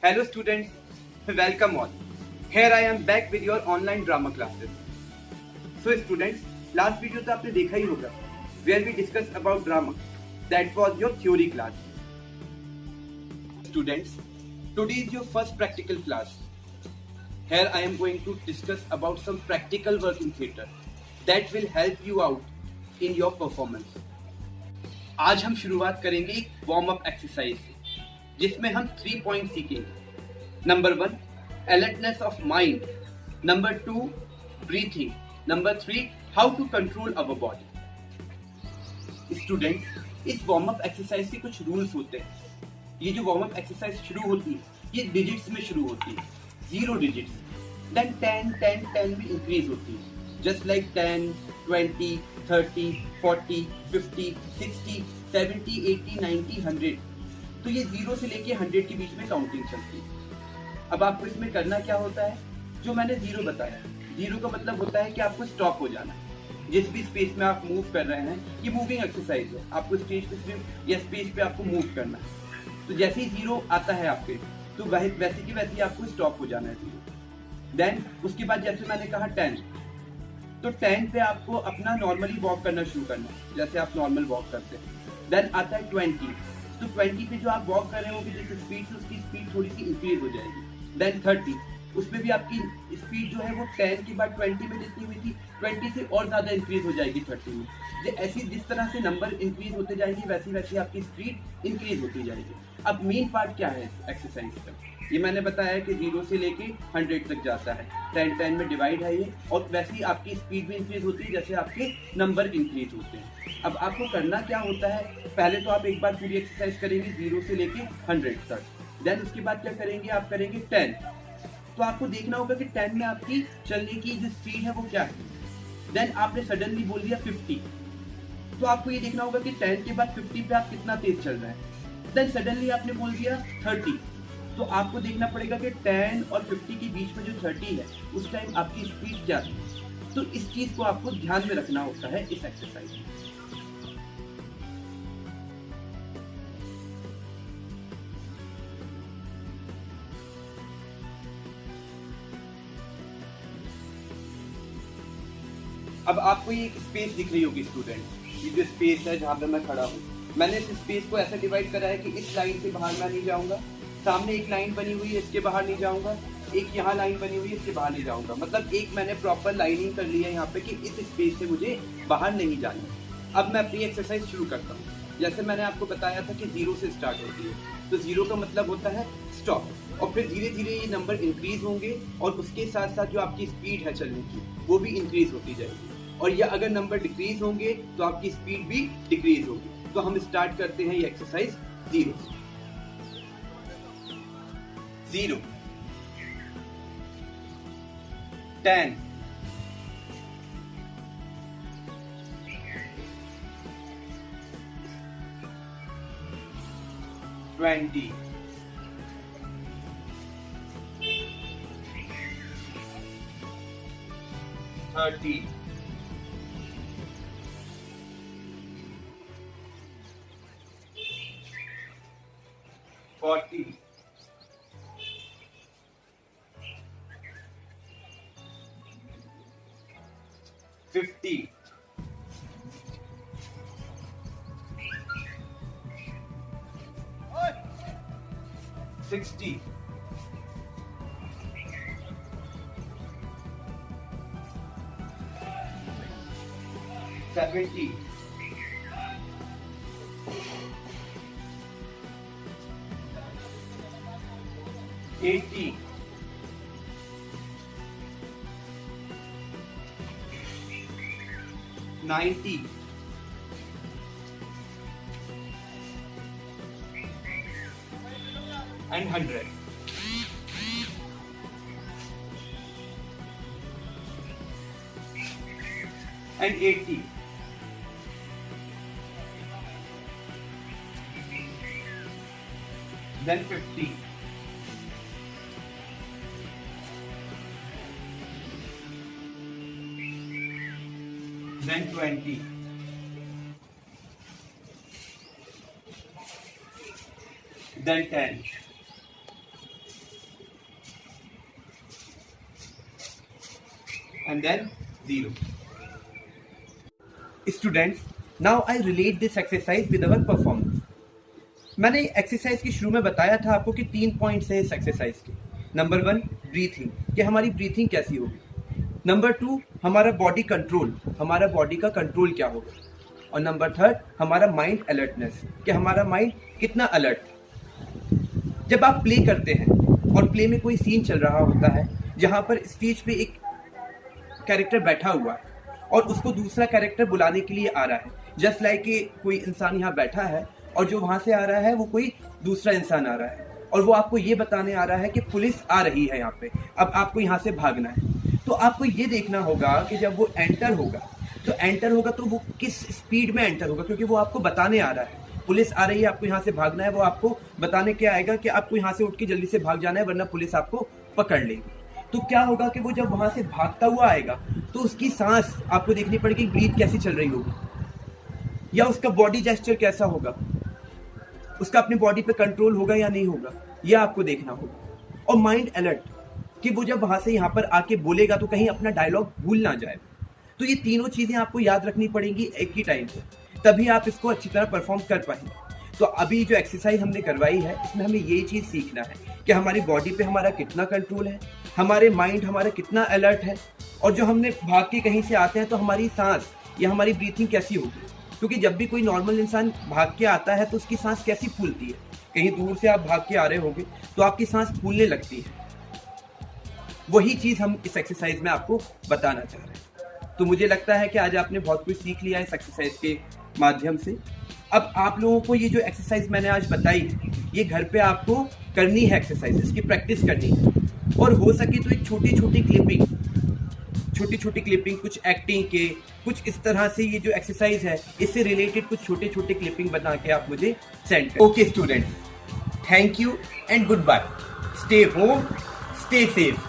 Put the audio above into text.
Hello students, welcome all. Here I am back with your online drama classes. So students, last video तो आपने देखा ही होगा where we discussed about drama. That was your theory class. Students, today is your first practical class. Here I am going to discuss about some practical work in theatre that will help you out in your performance. आज हम शुरुआत करेंगे एक warm up exercise से जिसमें हम 3 point सीखेंगे. Number 1 alertness of mind, number 2 breathing, number 3 how to control our body. Students, इस वार्म अप एक्सरसाइज के कुछ रूल्स होते हैं. ये जो वार्म अप एक्सरसाइज शुरू होती है ये डिजिट्स में शुरू होती है, 0 डिजिट्स, देन 10 10 10 में इंक्रीज होती है, जस्ट लाइक 10 20 30 40 50 60 70 80 90 100. तो ये 0 से लेके 100 के बीच में काउंटिंग चलती है. अब आपको इसमें करना क्या होता है, जो मैंने 0 बताया, 0 का मतलब होता है कि आपको स्टॉप हो जाना. जिस भी स्पेस में आप मूव कर रहे हैं, ये मूविंग एक्सरसाइज है, आपको स्टेज पे सिर्फ या स्पेस पे आपको मूव करना है. तो जैसे ही 0 आता है आपके, तो वैसे की वैसे आपको स्टॉप हो जाना है 0. देन उसके बाद जैसे मैंने कहा 10, तो 10 पे आपको अपना नॉर्मली वॉक करना शुरू करना है, जैसे आप नॉर्मल वॉक करते हैं. देन आता है 20, तो 20 पे जो आप वॉक कर रहे होंगे जिस स्पीड से, उसकी स्पीड थोड़ी सी इंक्रीज हो जाएगी. देन 30, उसमें भी आपकी स्पीड जो है वो 10 के बाद 20 में जितनी हुई थी 20 से और ज़्यादा इंक्रीज हो जाएगी 30 में. ऐसी जिस तरह से नंबर इंक्रीज होते जाएंगे वैसी वैसी आपकी स्पीड इंक्रीज होती जाएगी. अब मेन पार्ट क्या है एक्सरसाइज का, ये मैंने बताया कि 0 से लेके 100 तक जाता है, 10 10 में डिवाइड है ये, और वैसे ही आपकी स्पीड भी इंक्रीज होती है जैसे आपके नंबर इंक्रीज होते हैं. अब आपको करना क्या होता है, पहले तो आप एक बार पूरी एक्सरसाइज करेंगे 0 से लेके 100 तक. देन उसके बाद क्या करेंगे, आप करेंगे 10. तो आपको देखना होगा कि 10 में आपकी चलने की जो स्पीड है वो क्या है. देन आपने सडनली बोल दिया 50, तो आपको ये देखना होगा कि 10 के बाद 50 पे आप कितना तेज चल रहे हैं. देन सडनली आपने बोल दिया 30, तो आपको देखना पड़ेगा कि 10 और 50 के बीच में जो 30 है उस टाइम आपकी स्पीड क्या थी. तो इस चीज को आपको ध्यान में रखना होता है इस एक्सरसाइज में. अब आपको ये एक स्पेस दिख रही होगी स्टूडेंट, ये जो स्पेस है जहाँ पे मैं खड़ा हूँ, मैंने इस स्पेस को ऐसा डिवाइड करा है कि इस लाइन से बाहर मैं नहीं जाऊंगा, सामने एक लाइन बनी हुई है इसके बाहर नहीं जाऊंगा, एक यहाँ लाइन बनी हुई है इसके बाहर नहीं जाऊंगा. मतलब एक मैंने प्रॉपर लाइनिंग कर ली है यहाँ पे कि इस स्पेस से मुझे बाहर नहीं जाना. अब मैं अपनी एक्सरसाइज शुरू करता हूँ. जैसे मैंने आपको बताया था कि 0 से स्टार्ट होती है, तो 0 का मतलब होता है स्टॉप, और फिर धीरे धीरे ये नंबर इंक्रीज होंगे और उसके साथ साथ जो आपकी स्पीड है चलने की वो भी इंक्रीज होती जाएगी. और या अगर नंबर डिक्रीज होंगे तो आपकी स्पीड भी डिक्रीज होगी. तो हम स्टार्ट करते हैं ये एक्सरसाइज 0 से. 0 10 20 30 40 50 60 70 80 90 and 100. And 80. Then 50. then 20, then 10, and then 0. Students, now I relate this exercise with our performance. मैंने एक्सरसाइज के शुरू में बताया था आपको कि 3 पॉइंट्स है इस एक्सरसाइज के. नंबर 1 ब्रीथिंग, कि हमारी ब्रीथिंग कैसी होगी. नंबर 2 हमारा बॉडी कंट्रोल, हमारा बॉडी का कंट्रोल क्या होगा. और नंबर 3 हमारा माइंड अलर्टनेस, कि हमारा माइंड कितना अलर्ट. जब आप प्ले करते हैं और प्ले में कोई सीन चल रहा होता है जहाँ पर स्टेज पे एक कैरेक्टर बैठा हुआ है और उसको दूसरा कैरेक्टर बुलाने के लिए आ रहा है, जस्ट लाइक कोई इंसान यहाँ बैठा है और जो वहां से आ रहा है वो कोई दूसरा इंसान आ रहा है और वो आपको ये बताने आ रहा है कि पुलिस आ रही है यहाँ पे, अब आपको यहाँ से भागना है. तो आपको ये देखना होगा कि जब वो एंटर होगा तो वो किस स्पीड में एंटर होगा, क्योंकि वो आपको बताने आ रहा है पुलिस आ रही है, आपको यहाँ से भागना है. वो आपको बताने क्या आएगा कि आपको यहाँ से उठ के जल्दी से भाग जाना है वरना पुलिस आपको पकड़ लेगी. तो क्या होगा कि वो जब वहां से भागता हुआ आएगा तो उसकी सांस आपको देखनी पड़ेगी, ब्रीथ कैसी चल रही होगी या उसका बॉडी जेस्चर कैसा होगा, उसका अपनी बॉडी पे कंट्रोल होगा या नहीं होगा, यह आपको देखना होगा. और माइंड अलर्ट, कि वो जब वहां से यहाँ पर आके बोलेगा तो कहीं अपना डायलॉग भूल ना जाए. तो ये तीनों चीजें आपको याद रखनी पड़ेंगी एक ही टाइम पे, तभी आप इसको अच्छी तरह परफॉर्म कर पाएंगे. तो अभी जो एक्सरसाइज हमने करवाई है इसमें हमें यही चीज सीखना है कि हमारी बॉडी पे हमारा कितना कंट्रोल है, हमारे माइंड हमारा कितना अलर्ट है, और जो हमने भाग के कहीं से आते हैं तो हमारी सांस या हमारी ब्रीथिंग कैसी होगी. क्योंकि जब भी कोई नॉर्मल इंसान भाग के आता है तो उसकी सांस कैसी फूलती है. कहीं दूर से आप भाग के आ रहे होंगे तो आपकी सांस फूलने लगती है. वही चीज हम इस एक्सरसाइज में आपको बताना चाह रहे हैं. तो मुझे लगता है कि आज आपने बहुत कुछ सीख लिया इस एक्सरसाइज के माध्यम से. अब आप लोगों को ये जो एक्सरसाइज मैंने आज बताई है ये घर पे आपको करनी है, एक्सरसाइज इसकी प्रैक्टिस करनी है. और हो सके तो एक छोटी छोटी क्लिपिंग कुछ एक्टिंग के, कुछ इस तरह से ये जो एक्सरसाइज है इससे रिलेटेड कुछ छोटे छोटे क्लिपिंग बना के आप मुझे सेंड करें. Okay students, thank you and good bye. Stay home, stay safe.